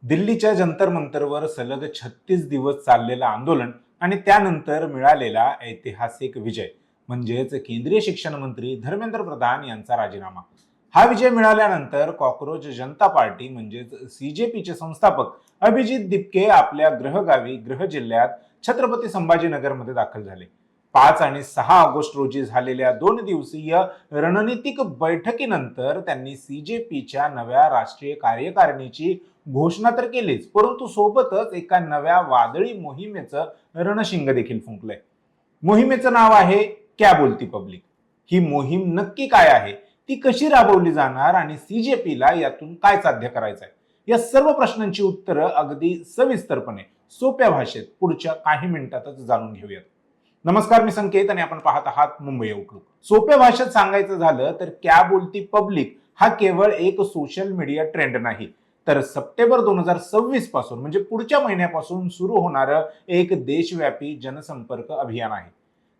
दिल्लीच्या जंतर मंतरवर सलग 36 दिवस चाललेलं आंदोलन आणि त्यानंतर मिळालेला ऐतिहासिक विजय म्हणजेच केंद्रीय शिक्षण मंत्री धर्मेंद्र प्रधान यांचा राजीनामा। हा विजय मिळाल्यानंतर कॉकरोच जनता पार्टी म्हणजेच सीजेपीचे संस्थापक अभिजित दिपके आपल्या गृहगावी गृह जिल्ह्यात छत्रपती संभाजीनगरमध्ये दाखल झाले। 5 आणि 6 ऑगस्ट रोजी झालेल्या 2 दिवसीय रणनीतिक बैठकीनंतर त्यांनी सीजेपीच्या नव्या राष्ट्रीय कार्यकारिणीची घोषणा तर केलीच, परंतु सोबतच एका नव्या वादळी मोहिमेचं रणशिंग देखील फुंकलंय। मोहिमेचं नाव आहे क्या बोलती पब्लिक। ही मोहीम नक्की काय आहे, ती कशी राबवली जाणार आणि सीजेपीला यातून काय साध्य करायचं आहे, या सर्व प्रश्नांची उत्तरं अगदी सविस्तरपणे सोप्या भाषेत पुढच्या काही मिनिटातच जाणून घेऊयात। नमस्कार, मी संकेत आणि आपण पाहत आहात मुंबई आउटलुक। सोप्या भाषेत सांगायचं झालं तर क्या बोलती पब्लिक हा केवळ एक सोशल मीडिया ट्रेंड नाही, तर सप्टेंबर 2026 पासून म्हणजे पुढच्या महिन्यापासून सुरू होणारं एक देशव्यापी जनसंपर्क अभियान आहे।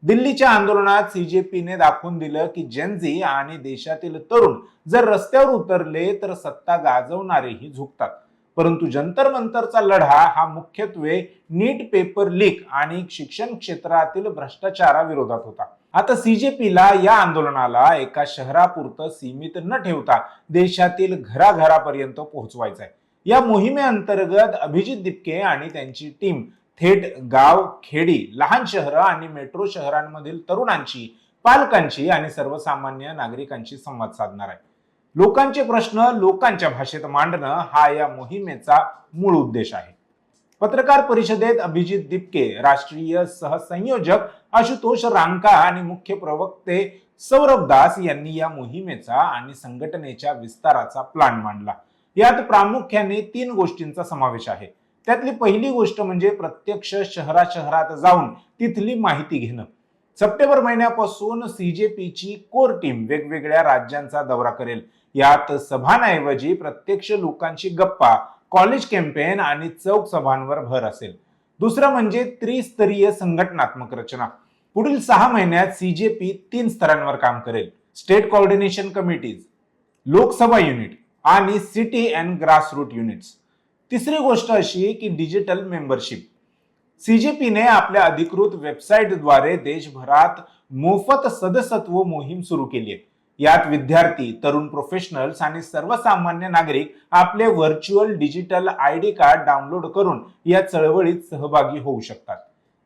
दिल्लीच्या आंदोलनात सीजेपीने दाखवून दिलं की जेनझी आणि देशातील तरुण जर रस्त्यावर उतरले तर सत्ता गाजवणारेही झुकतात, परंतु जंतर मंतरचा लढा हा मुख्यत्वे नीट पेपर लीक आणि शिक्षण क्षेत्रातील भ्रष्टाचाराविरोधात होता। आता सीजेपीला या आंदोलनाला एका शहरापुरतं सीमित न ठेवता देशातील घराघरापर्यंत पोहोचवायचं आहे। या मोहिमेअंतर्गत अभिजित दिपके आणि त्यांची टीम थेट गाव, खेडी, लहान शहरं आणि मेट्रो शहरांमधील तरुणांची, पालकांची आणि सर्वसामान्य नागरिकांशी संवाद साधणार आहे। लोकांचे प्रश्न लोकांच्या भाषेत मांडणं हा या मोहिमेचा मूळ उद्देश आहे। पत्रकार परिषदेत अभिजित दिपके, राष्ट्रीय सहसंयोजक आशुतोष रांका आणि मुख्य प्रवक्ते सौरभ दास यांनी या मोहिमेचा आणि संघटनेच्या विस्ताराचा प्लॅन मांडला। यात प्रामुख्याने 3 गोष्टींचा समावेश आहे। त्यातली पहिली गोष्ट म्हणजे प्रत्यक्ष शहरात जाऊन तिथली माहिती घेणं। सप्टेंबर महिन्यापासून सीजेपीची कोर टीम वेगवेगळ्या राज्यांचा दौरा करेल। यात सभांऐवजी प्रत्यक्ष लोकांची गप्पा, कॉलेज कॅम्पेन आणि चौक सभांवर भर असेल। दुसरं म्हणजे त्रिस्तरीय संघटनात्मक रचना। पुढील 6 महिन्यात सीजेपी 3 स्तरांवर काम करेल: state coordination committees, Lok Sabha unit आणि सिटी अँड ग्रासरूट युनिट्स। तिसरी गोष्ट अशी की डिजिटल मेंबरशिप। सीजेपीने आपल्या अधिकृत वेबसाईटद्वारे देशभरात मोफत सदस्यत्व मोहीम सुरू केली आहे। यात विद्यार्थी, तरुण प्रोफेशनल्स आणि सर्वसामान्य नागरिक आपले virtual digital ID card download करून या चळवळीत सहभागी होऊ शकतात।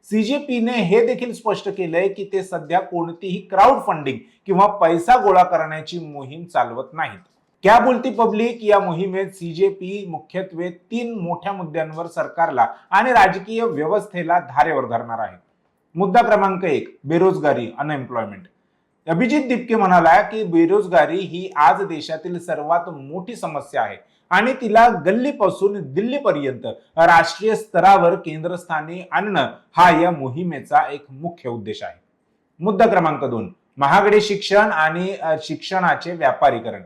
सीजेपीने हे देखील स्पष्ट केलंय की ते सध्या कोणतीही क्राउड फंडिंग किंवा पैसा गोळा करण्याची मोहीम चालवत नाहीत। क्या बोलती पब्लिक या मोहिमेत सीजेपी मुख्यत्वे 3 मोठ्या मुद्द्यांवर सरकारला आणि राजकीय व्यवस्थेला धारेवर धरणार आहे। मुद्दा क्रमांक 1, बेरोजगारी, अनएम्प्लॉयमेंट। अभिजित दिपके म्हणाला की बेरोजगारी ही आज देशातील सर्वात मोठी समस्या आहे आणि तिला गल्लीपासून दिल्लीपर्यंत राष्ट्रीय स्तरावर केंद्रस्थानी आणणं हा या मोहिमेचा एक मुख्य उद्देश आहे। मुद्दा क्रमांक 2, महागडे शिक्षण आणि शिक्षणाचे व्यापारीकरण।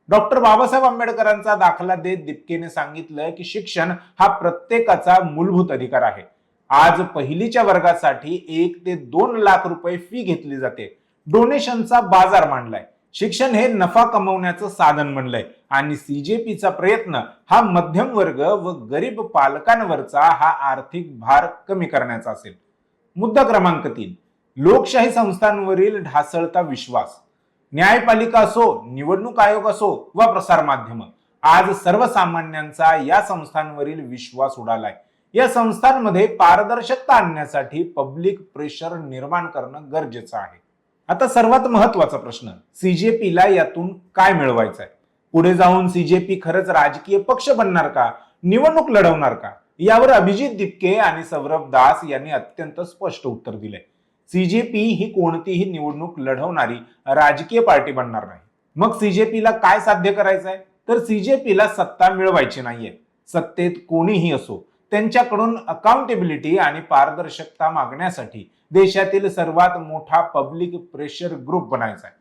डॉक्टर बाबासाहेब आंबेडकरांचा दाखला देत दिपकेने सांगितलं की शिक्षण हा प्रत्येकाचा मूलभूत अधिकार आहे। आज पहिलीच्या वर्गासाठी 1 ते 2 लाख रुपये फी घेतली जाते। डोनेशनचा बाजार मांडलाय। शिक्षण हे नफा कमवण्याचं साधन बनलंय आणि सीजेपीचा प्रयत्न हा मध्यम वर्ग व गरीब पालकांवरचा हा आर्थिक भार कमी करण्याचा असेल। मुद्दा क्रमांक 3, लोकशाही संस्थांवरील ढासळता विश्वास। न्यायपालिका असो, निवडणूक आयोग असो व प्रसार माध्यम, आज सर्वसामान्यांचा या संस्थांवरील विश्वास उडालाय। या संस्थांमध्ये पारदर्शकता आणण्यासाठी पब्लिक प्रेशर निर्माण करणं गरजेचं आहे। आता सर्वात महत्त्वाचा प्रश्न, सीजेपीला यातून काय मिळवायचं आहे? पुढे जाऊन सीजेपी खरंच राजकीय पक्ष बनणार का, निवडणूक लढवणार का? यावर अभिजित दिपके आणि सौरभ दास यांनी अत्यंत स्पष्ट उत्तर दिले। सीजेपी ही कोणतीही निवडणूक लढवणारी राजकीय पार्टी बनणार नाही। मग सीजेपीला काय साध्य करायचं आहे? तर सीजेपीला सत्ता मिळवायची नाहीये। सत्तेत कोणीही असो, त्यांच्याकडून अकाउंटेबिलिटी आणि पारदर्शकता मागण्यासाठी देशातील सर्वात मोठा पब्लिक प्रेशर ग्रुप बनायचा आहे।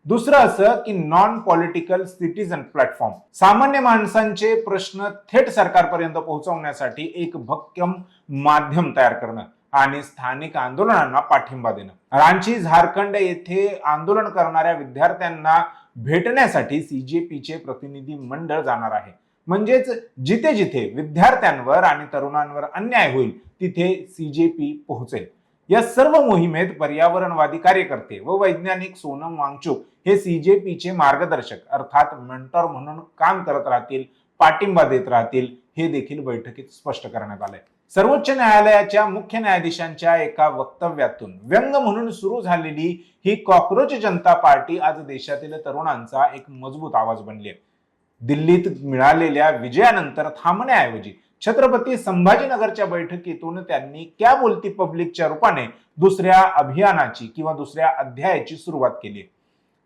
दुसरं असं की नॉन पॉलिटिकल सिटीजन प्लॅटफॉर्म, सामान्य माणसांचे प्रश्न थेट सरकारपर्यंत पोहोचवण्यासाठी एक भक्कम माध्यम तयार करणं आणि स्थानिक आंदोलनांना पाठिंबा देणं। रांची, झारखंड येथे आंदोलन करणाऱ्या विद्यार्थ्यांना भेटण्यासाठी सीजेपीचे प्रतिनिधी मंडळ जाणार आहे। म्हणजेच जिथे जिथे विद्यार्थ्यांवर आणि तरुणांवर अन्याय होईल तिथे सीजेपी पोहोचेल. या सर्व मोहिमेत पर्यावरणवादी कार्यकर्ते व वैज्ञानिक सोनम वांगचुक हे सीजेपीचे मार्गदर्शक अर्थात मेंटॉर म्हणून काम करत राहतील, पाठिंबा देत राहतील, हे देखील बैठकीत स्पष्ट करण्यात आलंय. सर्वोच्च न्यायालयाच्या मुख्य न्यायाधीशांच्या एका वक्तव्यातून व्यंग म्हणून सुरू झालेली ही कॉक्रोच जनता पार्टी आज देशातील तरुणांचा एक मजबूत आवाज बनली आहे. दिल्लीत मिळालेल्या विजयानंतर थांबण्याऐवजी छत्रपती संभाजीनगरच्या बैठकीतून त्यांनी क्या बोलती पब्लिकच्या रूपाने दुसऱ्या अभियानाची किंवा दुसऱ्या अध्यायाची सुरुवात केली.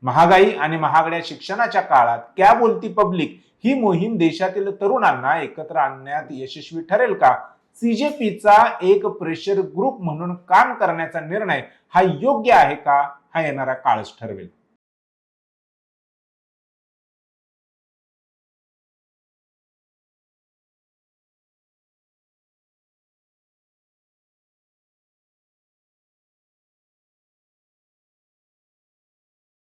महागाई आणि महागड्या शिक्षणाच्या काळात क्या बोलती पब्लिक ही मोहीम देशातील तरुणांना एकत्र आणण्यात यशस्वी ठरेल का? सीजेपीचा एक प्रेशर ग्रुप म्हणून काम करण्याचा निर्णय हा योग्य आहे का? हा येणारा काळच ठरवेल.